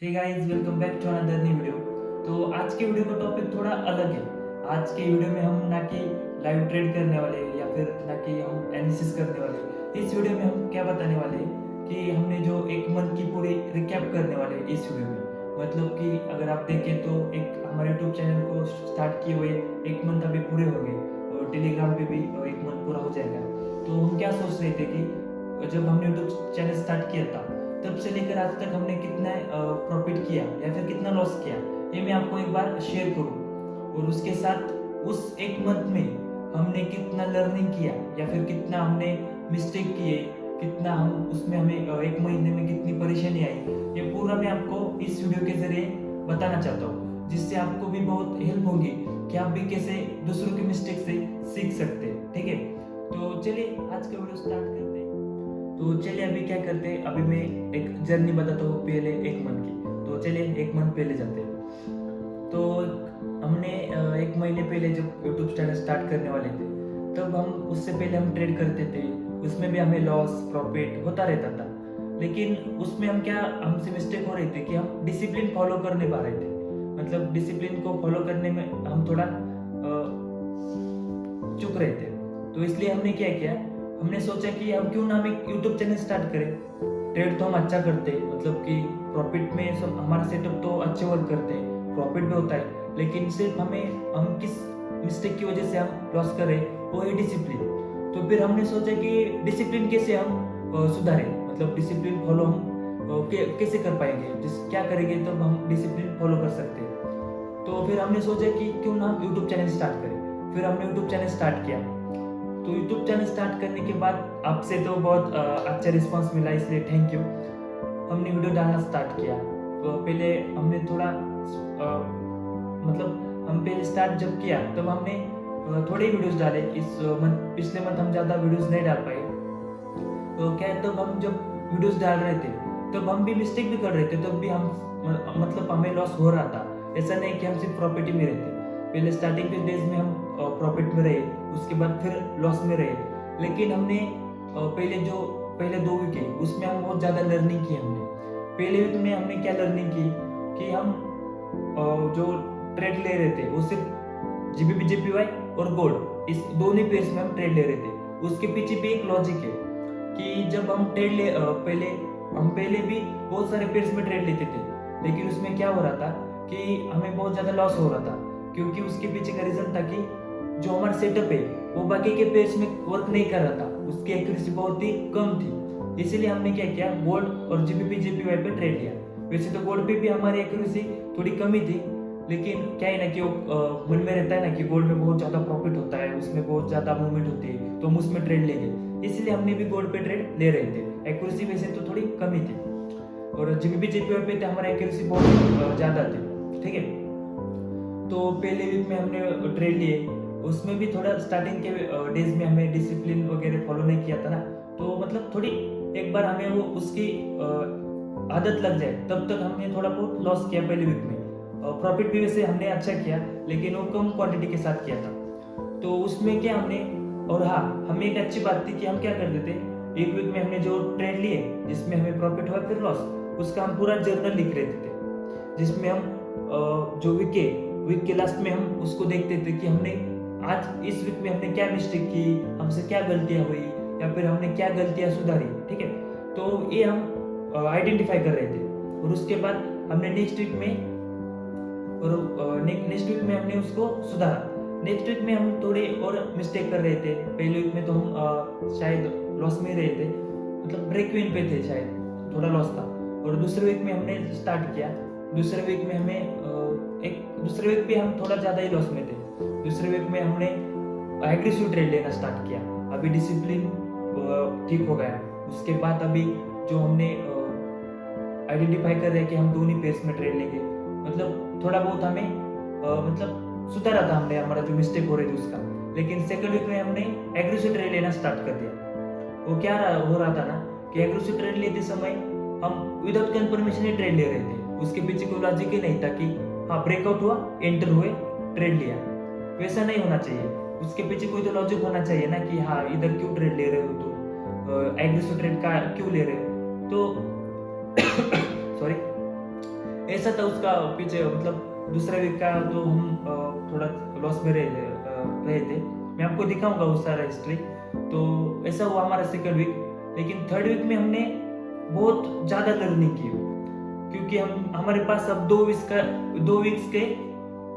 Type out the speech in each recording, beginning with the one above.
Hey guys, welcome back to another new video. तो आज के वीडियो का टॉपिक थोड़ा अलग है। आज के वीडियो में हम ना कि लाइव ट्रेड करने वाले या फिर ना कि हम एनालिसिस करने वाले। इस वीडियो में हम क्या बताने वाले हैं कि हमने जो एक मंथ की पूरी रिकैप करने वाले हैं इस वीडियो में। मतलब कि अगर आप देखें तो एक हमारे यूट्यूब चैनल को स्टार्ट किए हुए एक मंथ अभी पूरे हो गए और टेलीग्राम पे भी एक मंथ पूरा हो जाएगा। तो हम क्या सोच रहे थे कि जब हमने यूट्यूब चैनल स्टार्ट किया था तब से लेकर आज तक हमने कितना प्रॉफिट किया या फिर कितना लॉस किया, ये मैं आपको एक बार शेयर करूँ। और उसके साथ उस एक मंथ में हमने कितना लर्निंग किया या फिर कितना हमने मिस्टेक किए, कितना हम उसमें हमें एक महीने में कितनी परेशानी आई, ये पूरा मैं आपको इस वीडियो के जरिए बताना चाहता हूँ, जिससे आपको भी बहुत हेल्प होगी कि आप भी कैसे दूसरों के मिस्टेक से सीख सकते हैं। ठीक है, तो चलिए आज का वीडियो स्टार्ट करते हैं। तो चलिए अभी क्या करते हैं, अभी मैं एक जर्नी बताता हूँ पहले एक मंथ की। तो चलिए एक मंथ पहले जाते हैं। तो हमने एक महीने पहले जब यूट्यूब चैनल स्टार्ट करने वाले थे तब हम उससे पहले हम ट्रेड करते थे। उसमें भी हमें लॉस प्रॉफिट होता रहता था, लेकिन उसमें हम क्या हमसे मिस्टेक हो रही थी कि हम डिसिप्लिन फॉलो कर नहीं पा रहे थे। मतलब डिसिप्लिन को फॉलो करने में हम थोड़ा चुक रहे थे। तो इसलिए हमने क्या किया, हमने सोचा कि हम क्यों ना हम एक यूट्यूब चैनल स्टार्ट करें। ट्रेड तो हम अच्छा करते हैं, मतलब कि प्रॉफिट में सब हमारा सेटअप तो अच्छे वर्क करते हैं, प्रॉफिट भी होता है, लेकिन सिर्फ हम किस मिस्टेक की वजह से हम लॉस करें, वो है डिसिप्लिन। तो फिर हमने सोचा कि डिसिप्लिन कैसे हम सुधारें, मतलब डिसिप्लिन फॉलो हम कैसे कर पाएंगे, जिस क्या करेंगे तब हम डिसिप्लिन फॉलो कर सकते हैं। तो फिर हमने सोचा कि क्यों ना हम यूट्यूब चैनल स्टार्ट करें। फिर हमने यूट्यूब चैनल स्टार्ट किया। तो यूट्यूब चैनल स्टार्ट करने के बाद आपसे तो बहुत अच्छा रिस्पांस मिला, इसलिए थैंक यू। हमने वीडियो डालना स्टार्ट किया। तो पहले हमने थोड़ा मतलब हम पहले स्टार्ट जब किया तब हमने थोड़े वीडियोस डाले। इस मंथ पिछले मंथ हम ज़्यादा वीडियोस नहीं डाल पाए। तो क्या है, तब हम जब वीडियोस डाल रहे थे तब हम भी मिस्टेक भी कर रहे थे, तब भी हम मतलब हमें लॉस हो रहा था। ऐसा नहीं कि हम सिर्फ प्रॉफिट ही में रहते। पहले स्टार्टिंग के डेज में हम प्रॉफिट में रहे, उसके बाद फिर लॉस में रहे। लेकिन हमने पहले 2 वीक है उसमें हम बहुत ज़्यादा लर्निंग की। हमने पहले वीक में हमने क्या लर्निंग की कि हम जो ट्रेड ले रहे थे वो सिर्फ जीबीपी जेपीवाई और गोल्ड, इस दोनों पेयर्स में हम ट्रेड ले रहे थे। उसके पीछे भी एक लॉजिक है कि जब हम पहले भी बहुत सारे पेयर्स में ट्रेड लेते थे, लेकिन उसमें क्या हो रहा था कि हमें बहुत ज़्यादा लॉस हो रहा था, क्योंकि उसके पीछे का रीज़न था कि जो हमारा सेटअप है वो बाकी के पेयर्स में वर्क नहीं कर रहा था, उसकी एक्यूरेसी बहुत ही कम थी। इसीलिए हमने क्या किया, गोल्ड और जीबीपी जेपीवाई पे ट्रेड लिया। वैसे तो गोल्ड पे भी हमारी एक्यूरेसी थोड़ी कमी थी, लेकिन क्या है ना कि वो मन में रहता है ना कि गोल्ड में बहुत ज़्यादा प्रॉफिट होता है, उसमें बहुत ज़्यादा मूवमेंट होती है, तो हम उसमें ट्रेड लेंगे। इसलिए हमने भी गोल्ड पे ट्रेड ले रहे थे। एक्यूरेसी वैसे तो थोड़ी कमी थी और जीबीपी जेपीवाई पे तो हमारी एक्यूरेसी बहुत ज़्यादा थी। ठीक है, तो पहले वीक में हमने ट्रेड लिए। उसमें भी थोड़ा स्टार्टिंग के डेज में हमें डिसिप्लिन वगैरह फॉलो नहीं किया था ना, तो मतलब थोड़ी एक बार हमें वो उसकी आदत लग जाए तब तक हमने थोड़ा बहुत लॉस किया पहले वीक में। प्रॉफिट भी वैसे हमने अच्छा किया, लेकिन वो कम क्वांटिटी के साथ किया था। तो उसमें क्या हमने, और हाँ, हमें एक अच्छी बात थी कि हम क्या करते थे, एक वीक में हमने जो ट्रेड लिए जिसमें हमें प्रॉफिट हुआ फिर लॉस, उसका हम पूरा जर्नल लिख रहे थे, जिसमें हम जो वीक के लास्ट में हम उसको देखते थे कि हमने आज इस वीक में हमने क्या मिस्टेक की, हमसे क्या गलतियां हुई या फिर हमने क्या गलतियां सुधारी। ठीक है, तो ये हम आइडेंटिफाई कर रहे थे। और उसके बाद हमने नेक्स्ट वीक में हमने उसको सुधारा। नेक्स्ट वीक में हम थोड़े और मिस्टेक कर रहे थे। पहले वीक में तो हम शायद लॉस में रहे थे, मतलब ब्रेक इवन पे थे, शायद थोड़ा लॉस था। और दूसरे वीक में हमने स्टार्ट किया। दूसरे वीक में दूसरे वीक पे हम थोड़ा ज़्यादा ही लॉस में थे। दूसरे वीक में हमने एग्रेसिव ट्रेड लेना स्टार्ट किया। अभी डिसिप्लिन ठीक हो गया। उसके बाद अभी जो हमने आइडेंटिफाई कर रहे हैं कि हम दोनों पेयर्स में ट्रेड लेंगे, मतलब थोड़ा बहुत हमें मतलब सुधारा था हमने, हमारा जो मिस्टेक हो रही थी उसका। लेकिन सेकंड वीक में हमने एग्रेसिव ट्रेड लेना स्टार्ट कर दिया। वो क्या हो रहा था ना कि एग्रेसिव ट्रेड लेते समय हम विदाउट कंफर्मेशन ही ट्रेड ले रहे थे। उसके पीछे कोई लॉजिक ही नहीं था कि हाँ ब्रेकआउट हुआ, एंटर हुए, ट्रेड लिया। वैसा नहीं होना चाहिए, उसके पीछे कोई तो लॉजिक होना चाहिए ना कि हाँ इधर क्यों ट्रेड ले रहे हो, तो एग्रेसिव ट्रेड का क्यों ले रहे हो। तो सॉरी, ऐसा था उसका पीछे, मतलब दूसरा वीक का तो हम थोड़ा लॉस में रहे थे। मैं आपको दिखाऊंगा उस सारा हिस्ट्री। तो ऐसा हुआ हमारा सेकंड वीक। लेकिन थर्ड वीक में हमने बहुत ज़्यादा लर्निंग की, क्योंकि हम हमारे पास अब 2 वीक्स के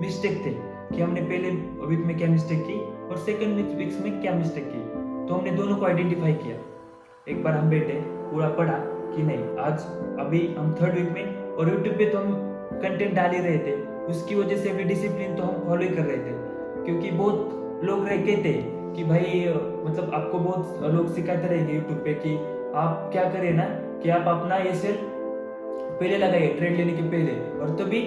मिस्टेक थे कि हमने पहले वीक में क्या मिस्टेक की और सेकंड वीक्स में क्या मिस्टेक की। तो हमने दोनों को आइडेंटिफाई किया। एक बार हम बैठे, पूरा पढ़ा कि नहीं आज अभी हम थर्ड वीक में, और यूट्यूब पे तो हम कंटेंट डाल ही रहे थे, उसकी वजह से अभी डिसिप्लिन तो हम फॉलो ही कर रहे थे। क्योंकि बहुत लोग रह कहते कि भाई मतलब आपको बहुत लोग सिखाते रहेंगे यूट्यूब पे कि आप क्या करें ना, कि आप अपना ये सेल पहले लगाइए ट्रेड लेने के पहले, और तभी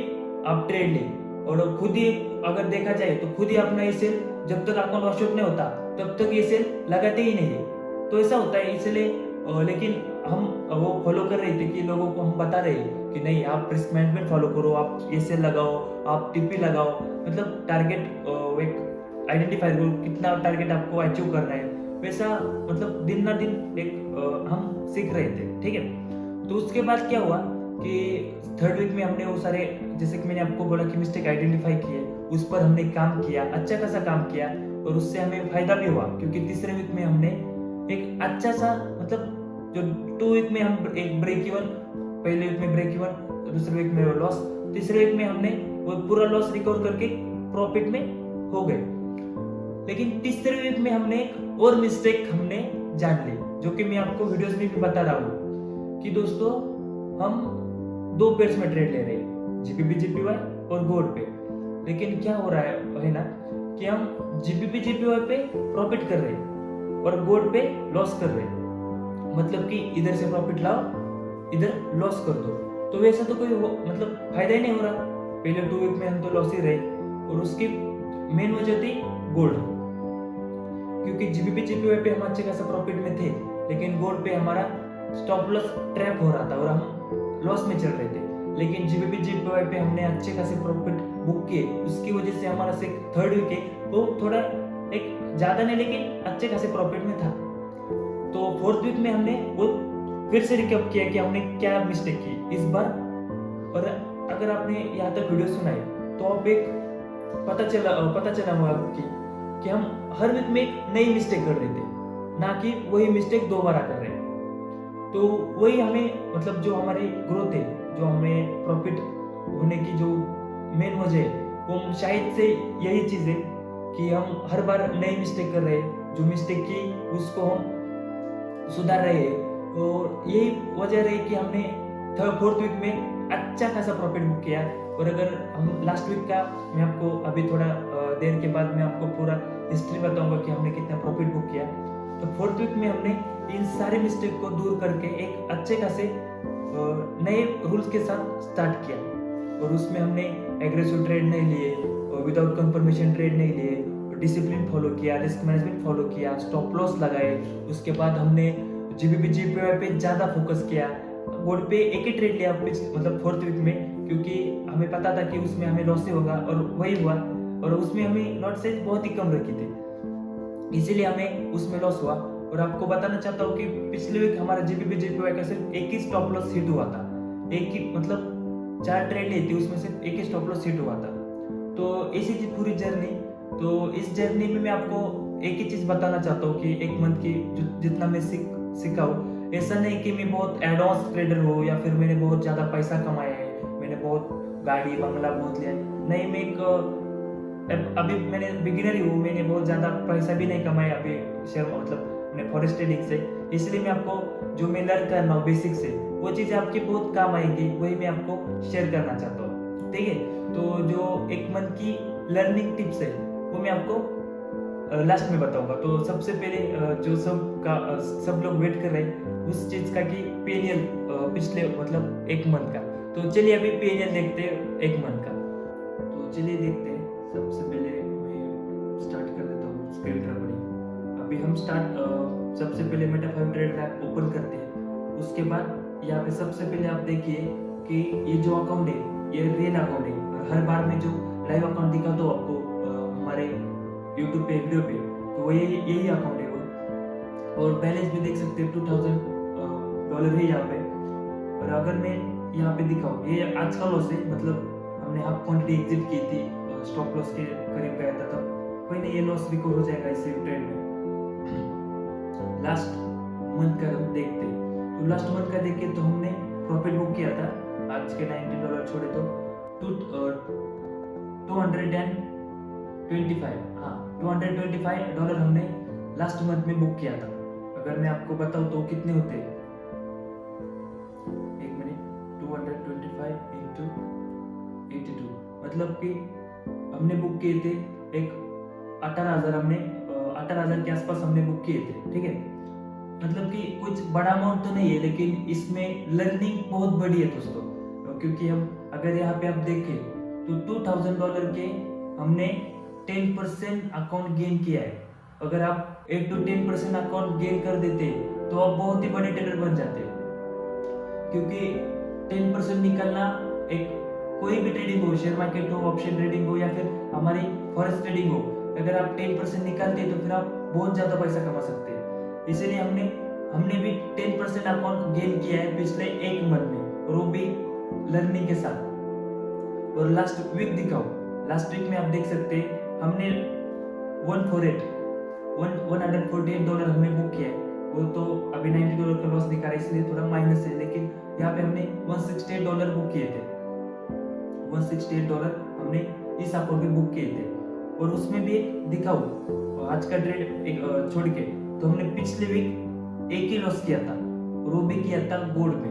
आप ट्रेड लें। और खुद ही अगर देखा जाए तो खुद ही अपना ये सेल जब तक अकाउंट वॉशआउट नहीं होता तब तक ये सेल लगाते ही नहीं है। तो ऐसा होता है इसलिए, लेकिन हम वो फॉलो कर रहे थे कि लोगों को हम बता रहे हैं कि नहीं आप रिस्क मैनेजमेंट फॉलो करो, आप ये सेल लगाओ, आप टीपी लगाओ, मतलब टारगेट एक आइडेंटिफाई करो कितना टारगेट आपको अचीव करना है। वैसा मतलब दिन ना दिन एक हम सीख रहे थे, ठीक है। तो उसके बाद क्या हुआ कि थर्ड वीक में हमने वो सारे, जैसे कि मैंने आपको बोला कि मिस्टेक आइडेंटिफाई किए, उस पर हमने काम किया, अच्छा खासा काम किया, और उससे हमें फायदा भी हुआ। क्योंकि तीसरे वीक में हमने एक अच्छा सा, मतलब जो 2 वीक में हम एक ब्रेक इवन, पहले वीक में ब्रेक इवन, दूसरे वीक में लॉस, तीसरे वीक में हमने वो पूरा लॉस रिकवर करके प्रॉफिट में हो गए। लेकिन तीसरे वीक में हमने एक और मिस्टेक हमने जान ली, जो कि मैं आपको वीडियोस में भी बता रहा हूँ कि दोस्तों हम 2 पेयर्स में ट्रेड ले रहे हैं, जीपीपी जीपीवाई और गोल्ड पे। लेकिन क्या हो रहा है ना कि हम जीपीपी जीपीवाई पे प्रॉफिट कर रहे हैं और गोल्ड पे लॉस कर रहे हैं। मतलब कि इधर से प्रॉफिट लाओ, इधर लॉस कर दो। तो वैसा तो कोई मतलब फायदा ही नहीं हो रहा। पहले 2 वीक में हम तो लॉस ही रहे, और उसकी मेन वजह थी गोल्ड, क्योंकि जीपीपी जीपीवाई पे हम अच्छे खासा प्रॉफिट में थे, लेकिन गोल्ड पे हमारा स्टॉप लॉस ट्रैप हो रहा था और हम लॉस में चल रहे थे। लेकिन जीपीपी जीपीवाई पे हमने अच्छे खासे प्रॉफिट बुक किए, उसकी वजह से हमारा से थर्ड वीक है वो थोड़ा एक ज्यादा नहीं लेकिन अच्छे खासे प्रॉफिट में था। तो फोर्थ वीक में हमने वो फिर से रिकैप किया कि हमने क्या मिस्टेक की इस बार। और अगर आपने यहाँ तक वीडियो सुना है तो आप एक पता चला होगा कि हम हर वीक में एक नई मिस्टेक कर रहे थे, ना कि वही मिस्टेक दोबारा कर रहे हैं। तो वही हमें, मतलब जो हमारी ग्रोथ है, जो हमें प्रॉफिट होने की जो मेन वजह है, वो शायद से यही चीज़ है कि हम हर बार नई मिस्टेक कर रहे हैं, जो मिस्टेक की उसको हम सुधार रहे हैं। और यही वजह रही कि हमने फोर्थ वीक में अच्छा खासा प्रॉफिट बुक किया। और अगर हम लास्ट वीक का, मैं आपको अभी थोड़ा देर के बाद मैं आपको पूरा हिस्ट्री बताऊंगा कि हमने कितना प्रॉफिट बुक किया। तो फोर्थ वीक में हमने इन सारे मिस्टेक को दूर करके एक अच्छे खासे नए रूल्स के साथ स्टार्ट किया। और उसमें हमने एग्रेसिव ट्रेड नहीं लिए, विदाउट कंफर्मेशन ट्रेड नहीं लिए, डिसिप्लिन फॉलो किया, रिस्क मैनेजमेंट फॉलो किया, स्टॉप लॉस लगाए। उसके बाद हमने जीपीपी जीपीवाई पे ज़्यादा फोकस किया। गोल्ड पे एक ही ट्रेड लिया मतलब फोर्थ वीक में, क्योंकि हमें पता था कि उसमें हमें लॉस ही होगा, और वही हुआ। और उसमें हमें लॉट साइज बहुत ही कम रखी थी, इसीलिए हमें उसमें लॉस हुआ। और आपको बताना चाहता हूँ कि पिछले वीक हमारा जीपीपी जीपीवाई का सिर्फ एक ही स्टॉप लॉस हिट हुआ था। एक ही, मतलब 4 ट्रेड ली थी, उसमें सिर्फ एक ही स्टॉप लॉस हिट हुआ था। तो ऐसी थी पूरी जर्नी। तो इस जर्नी में मैं आपको एक ही चीज़ बताना चाहता हूँ कि एक मंथ की जितना मैं सीखा हूँ, ऐसा नहीं कि मैं बहुत एडवांस ट्रेडर हूँ या फिर मैंने बहुत ज़्यादा पैसा कमाया है, मैंने बहुत गाड़ी बंगला बहुत लिया है। नहीं, मैं एक अभी मैंने बिगिनर ही हूँ, मैंने बहुत ज़्यादा पैसा भी नहीं कमाया अभी शेयर, मतलब मैंने फॉरेक्स ट्रेडिंग से। इसलिए मैं आपको जो मैं लर्न कर रहा हूँ बेसिक से, वो चीज़ें आपकी बहुत काम आएंगी, वही मैं आपको शेयर करना चाहता हूँ, ठीक है। तो जो एक मंथ की लर्निंग टिप्स है वो मैं आपको लास्ट में बताऊंगा। तो सबसे पहले जो सब लोग वेट कर रहे हैं उस चीज़ का कि पीएनएल पिछले मतलब एक मंथ का। तो चलिए अभी पीएनएल देखते हैं एक मंथ का। तो चलिए देखते हैं। सबसे पहले मैं स्टार्ट कर देता हूँ स्क्रीन रिकॉर्डिंग। अभी हम सबसे पहले मेटा5 ट्रेडर ऐप ओपन करते हैं। उसके बाद यहाँ पे सबसे पहले आप देखिए कि ये जो अकाउंट है ये रियल अकाउंट है। और हर बार में जो लाइव अकाउंट दिखाता हूँ आपको हमारे यूट्यूब पे वीडियो पे, तो वो यही अकाउंट है वो। और बैलेंस भी देख सकते हैं $2000 है यहाँ पे। और अगर मैं यहाँ पे दिखाओ, ये आज का लॉस है, मतलब हमने हाफ क्वांटिटी एग्जिट की थी, स्टॉप लॉस के करीब गया था, तब कोई नहीं, ये लॉस रिकवर हो जाएगा इसी ट्रेड में। लास्ट मंथ का हम देखते हैं, तो लास्ट मंथ का देखे तो हमने प्रॉफिट बुक किया था, आज के $90 छोड़े तो $225 हमने लास्ट मंथ में बुक किया था। अगर मैं आपको बताऊं तो कितने होते हैं, एक मिनट, 225 इंटू 82, मतलब कि हमने बुक किए थे एक 18,000, हमने 18,000 के आसपास हमने बुक किए थे, ठीक है। मतलब कि कुछ बड़ा अमाउंट तो नहीं है, लेकिन इसमें लर्निंग बहुत बड़ी है दोस्तों, क्योंकि हम अगर यहाँ पे आप देखें तो $2,000 के हमने 10% अकाउंट गेन किया है। अगर आप 8 to 10% अकाउंट गेन कर देते तो आप बहुत ही बड़े ट्रेडर बन जाते, क्योंकि 10% निकलना, एक कोई भी ट्रेडिंग हो, शेयर मार्केट हो, ऑप्शन ट्रेडिंग हो या फिर हमारी फॉरेक्स ट्रेडिंग हो, अगर आप 10% निकालते हैं तो फिर आप बहुत ज्यादा पैसा कमा सकते हैं। इसीलिए हमने भी 10% अकाउंट गेन किया है पिछले एक मंथ में, और वो भी लर्निंग के साथ। और लास्ट वीक दिखाओ, लास्ट वीक में आप देख सकते हैं हमने $148 हमने बुक किया है, वो तो अभी $90 का लॉस दिखा रहा है, इसलिए थोड़ा माइनस है, लेकिन यहाँ पे हमने $168 बुक किए थे, $168 हमने इस अकाउंट पे बुक किए थे। और उसमें भी दिखाओ, आज का ट्रेड एक छोड़ के, तो हमने पिछले वीक एक ही लॉस किया था, और वो भी किया था गोल्ड में।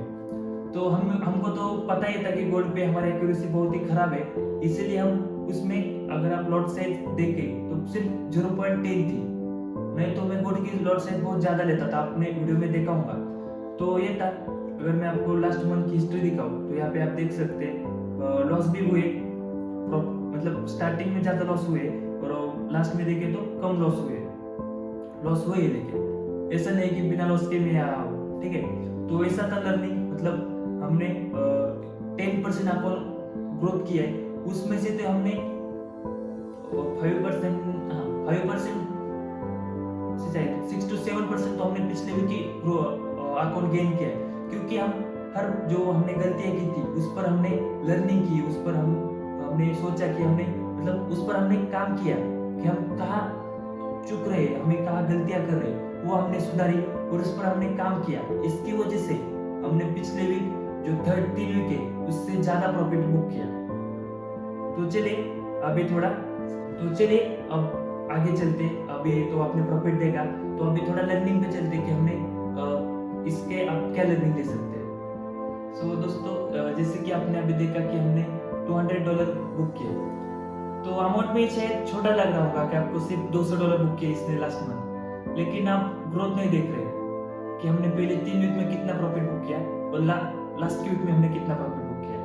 तो हमको तो पता ही था कि गोल्ड पे हमारी एक्यूरेसी बहुत ही खराब है, इसीलिए हम उसमें, अगर आप लॉट साइज देखें तो सिर्फ 0.10 थी, नहीं तो मैं गोल्ड की लॉट साइज बहुत ज्यादा लेता था, आपने वीडियो में देखा होगा। तो ये था। अगर मैं आपको लास्ट मंथ की हिस्ट्री दिखाऊं तो यहाँ पे आप देख सकते हैं लॉस भी हुए, मतलब स्टार्टिंग में ज्यादा लॉस हुए और लास्ट में देखे तो कम लॉस हुए, लेकिन ऐसा नहीं कि बिना लॉस के मैं आ रहा हूँ, ठीक है। तो ऐसा था लर्निंग, मतलब हमने 10% अकाउंट ग्रोथ किया है, उसमें से तो हमने 5% से चाहिए 6 to 7% तो हमने पिछले वीक की अकाउंट गेन किया है, क्योंकि हम हर जो हमने गलतियां की थी उस पर हमने लर्निंग की, उस पर हमने सोचा कि मतलब उस पर हमने काम किया कि हम कहाँ चूक रहे, हमें कहाँ गलतियां कर रहे, वो हमने सुधारी और उस पर हमने काम किया। इसकी वजह से हमने पिछले वीक जो 3rd वीक है उससे ज्यादा प्रॉफिट बुक किया। तो चलिए अब आगे चलते। अभी तो आपने प्रॉफिट देखा, तो अभी थोड़ा लर्निंग पे चलते कि हमने इसके अब क्या लर्निंग ले सकते हैं। सो दोस्तों, जैसे कि आपने अभी देखा कि हमने $200 बुक किया, तो अमाउंट में शायद छोटा लग रहा होगा कि आपको सिर्फ $200 बुक किया इसने लास्ट मंथ, लेकिन आप ग्रोथ नहीं देख रहे कि हमने पहले 3 वीक में कितना प्रॉफिट बुक किया और लास्ट वीक में हमने कितना प्रॉफिट बुक किया।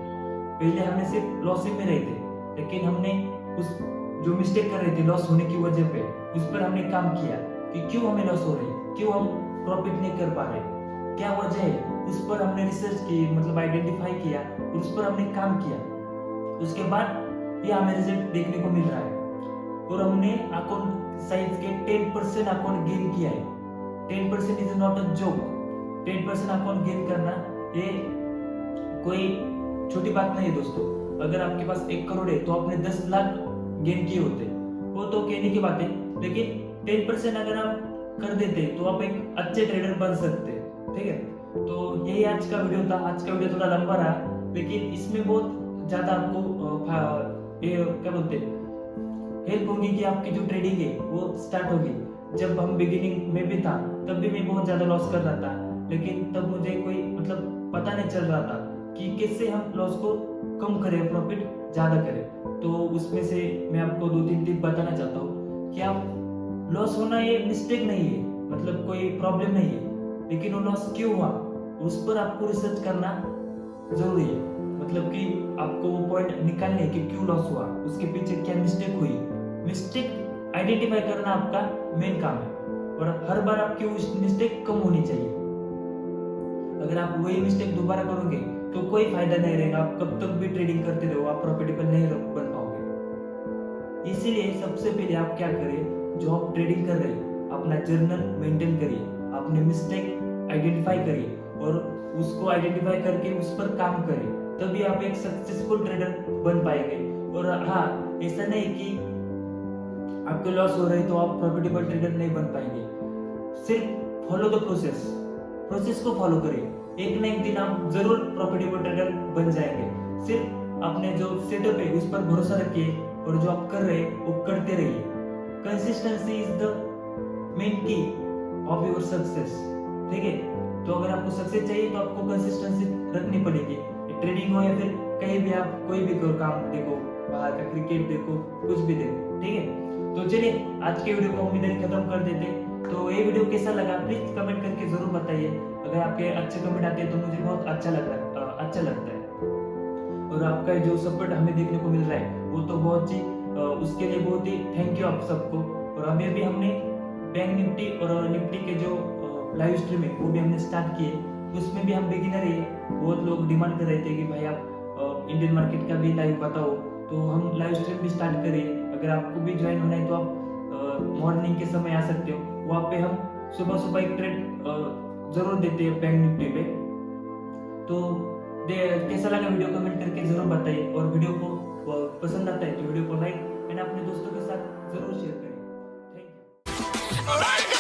पहले हमने सिर्फ लॉसिंग में रहे थे, लेकिन हमने उस जो मिस्टेक कर रहे थे लॉस होने की वजह पे, उस पर हमने काम किया कि क्यों हमें लॉस हो रही है, क्यों हम प्रॉफिट नहीं कर पा रहे, क्या वजह है, उस पर हमने रिसर्च की, मतलब आइडेंटिफाई किया और उस पर हमने काम किया। उसके बाद ये हमें रिजल्ट देखने को मिल रहा है, और हमने अकाउंट साइज के 10% अकाउंट गेन किया है। 10% is not a joke. 10% account gain करना ये कोई छोटी बात नहीं है दोस्तों। अगर आपके पास 1 करोड़ है तो आपने 10 लाख गेन किए होते, वो तो कहने की बात है, लेकिन 10% अगर आप कर देते तो आप एक अच्छे ट्रेडर बन सकते, ठीक है। तो यही आज का वीडियो था। आज का वीडियो थोड़ा लंबा रहा, लेकिन इसमें बहुत ज्यादा आपको क्या बोलते हेल्प होगी कि आपकी जो ट्रेडिंग है वो स्टार्ट होगी। जब हम बिगिनिंग में भी था तब भी मैं बहुत ज्यादा लॉस कर रहा था, लेकिन तब मुझे कोई मतलब पता नहीं चल रहा था कि कैसे हम लॉस को कम करें, प्रॉफिट ज्यादा करें। तो उसमें से मैं आपको 2-3 टिप बताना चाहता हूँ कि आप लॉस होना ये मिस्टेक नहीं है, मतलब कोई प्रॉब्लम नहीं है, लेकिन वो लॉस क्यों हुआ उस पर आपको रिसर्च करना जरूरी है। मतलब कि आपको वो पॉइंट निकालने कि क्यों लॉस हुआ, उसके पीछे क्या मिस्टेक हुई। मिस्टेक आइडेंटिफाई करना आपका मेन काम है, और हर बार आपकी उस मिस्टेक कम होनी चाहिए। अगर आप वही मिस्टेक दोबारा करोगे तो कोई फायदा नहीं रहेगा, आप कब तक भी ट्रेडिंग करते रहो, आप प्रॉफिटेबल नहीं बन पाओगे। इसीलिए सबसे पहले आप क्या करें, जो आप ट्रेडिंग कर रहे हैं अपना जर्नल मेंटेन करिए, अपने मिस्टेक आइडेंटिफाई करिए और उसको आइडेंटिफाई करके उस पर काम करें, तभी आप एक सक्सेसफुल ट्रेडर बन पाएंगे। और हाँ, ऐसा नहीं कि आपके लॉस हो रहे तो आप प्रॉफिटेबल ट्रेडर नहीं बन पाएंगे। सिर्फ फॉलो द प्रोसेस को फॉलो करिए, एक ना एक दिन आप जरूर प्रॉफिटेबल ट्रेडर बन जाएंगे। सिर्फ अपने जो सेटअप है उस पर भरोसा रखिए और जो आप कर रहे हैं वो करते रहिए। कंसिस्टेंसी इज द मेन की ऑफ योर सक्सेस। ठीक है, तो अगर आपको सक्सेस चाहिए तो आपको कंसिस्टेंसी रखनी पड़ेगी, ट्रेडिंग हो या फिर कहीं भी आप कोई भी काम देखो, बाहर का क्रिकेट देखो, कुछ भी देखो। ठीक है, तो चलिए आज के वीडियो को हम इधर खत्म कर देते हैं। तो ये वीडियो कैसा लगा प्लीज कमेंट करके जरूर बताइए। अगर आपके अच्छे कमेंट आते हैं तो मुझे बहुत अच्छा लगता है। और आपका जो सपोर्ट हमें देखने को मिल रहा है वो तो बहुत ही उसके लिए बहुत ही थैंक यू आप सबको। और अभी हमने बैंक निफ्टी और निफ्टी के जो लाइव स्ट्रीम है वो भी हमने स्टार्ट किए, उसमें भी हम बिगिनर है। बहुत लोग डिमांड कर रहे थे कि भाई आप इंडियन मार्केट का भी लाइव बताओ, तो हम लाइव स्ट्रीम भी स्टार्ट करिए। अगर आपको भी ज्वाइन होना है तो आप मॉर्निंग के समय आ सकते हो, वहाँ पे हम सुबह एक ट्रेड जरूर देते हैं बैंक निफ्टी पे। तो कैसा लगा वीडियो कमेंट करके जरूर बताइए, और वीडियो को पसंद आता है तो वीडियो को लाइक एंड अपने दोस्तों के साथ जरूर शेयर करें। Thank you.